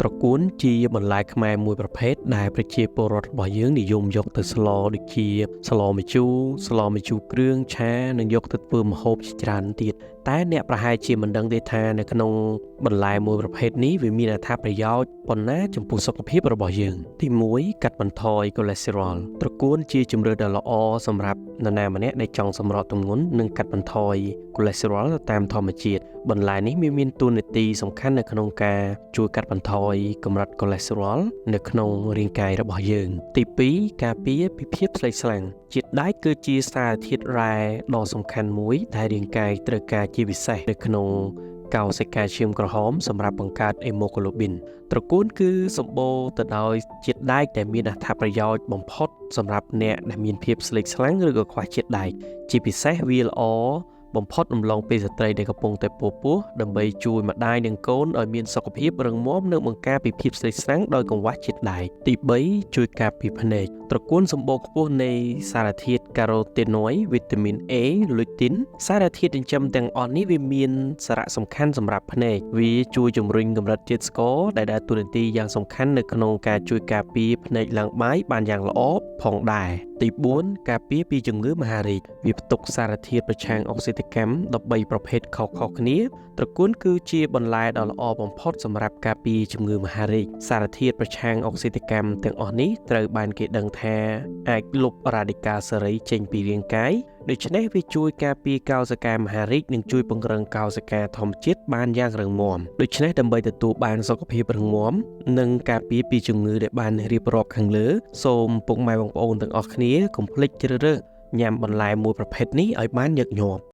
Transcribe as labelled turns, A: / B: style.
A: ត្រកួនជាបន្លែខ្មែរមួយប្រភេទដែលប្រជាពលរដ្ឋរបស់យើងនិយមយកទៅស្លដូចជាស្លម្ជូរគ្រឿងឆានិងយកទៅធ្វើម្ហូបជាច្រើនទៀតតែអ្នកប្រហែលជាមិនដឹងទេថានៅក្នុងបន្លែមួយប្រភេទនេះវាមានអត្ថប្រយោជន៍ប៉ុណ្ណាចំពោះសុខភាពរបស់យើងទី1កាត់បន្ថយ cholesterol ត្រកួនជាជម្រើសដ៏ល្អសម្រាប់នរណាម្នាក់ដែលចង់សម្រកទម្ងន់និងកាត់បន្ថយ cholesterol តាមធម្មជាតិបន្លែនេះមានតួនាទីសំខាន់នៅក្នុងការជួយកាត់បន្ថយកម្រិត cholesterol នៅក្នុងរាងកាយរបស់យើងទី2ការពារពីភាពស្លេកស្លាំងជាតិដែកគឺជាសារធាតុរ៉ែដ៏សំខាន់មួយដែលរាងកាយត្រូវការជាពិសេសនៅក្នុងកោសិកាឈាមក្រហមសម្រាប់បង្កើត hemoglobin ត្រកួនគឺសម្បូរទៅដោយជាតិដែកដែលមានអត្ថប្រយោជន៍បំផុតសម្រាប់អ្នកដែលមានភាពស្លេកស្លាំងឬក៏ខ្វះជាតិដែកជាពិសេសវាល្អបំផុតអំឡុងពេលស្ត្រីដែលកំពុងតែពោះដើម្បីជួយម្ដាយនិងកូនឲ្យមានសុខភាពរឹងមាំនិងបង្ការពីភាពស្លេកស្លាំងដោយកង្វះជាតិដែកទី3ជួយការពារភ្នែកត្រកួនសម្បូរខ្ពស់នៃសារធាតុការ៉ូតេណុយវីតាមីន A លុយទីនសារធាតុចិញ្ចឹមទាំងអស់នេះវាមានសារៈសំខាន់សម្រាប់ភ្នែកវាជួយជំរុញកម្រិតជាតិស្ករដែលដើរតួនាទីយ៉ាងសំខាន់នៅក្នុងការជួយការពារភ្នែកឡើងបាយបានយ៉ាងល្អផងដែរទី4ការពារពីជំងឺមហារីកវាផ្ទុកសារធាតុប្រឆាំងអុកស៊ីតកម្ម13ប្រភេទខុសៗគ្នាត្រកួនគឺជាបន្លែដ៏ល្អបំផុតសម្រាប់ការពារជំងឺមហារីកសារធាតុប្រឆាំងអុកស៊ីតកម្មទាំងអស់នេះត្រូវបានគេដឹងថាអាចលុបរ៉ាឌីកាល់សេរីចេញពីរាងកាយដូច្នេះវាជួយការពារកោសិកាមហារីកនិងជួយពង្រឹងកោសិកាធម្មជាតិបានយ៉ាងរឹងមាំដូច្នេះដើម្បីទទួលបានសុខភាពរឹងមាំនិងការពារពីជំងឺដែលបានរៀបរាប់ខាងលើសូមពុកម៉ែបងប្អូនទាំងអស់គ្នាកុំភ្លេចជ្រើសរើសញ៉ាំបន្លែមួយប្រភេទនេះឲ្យបានញឹកញាប់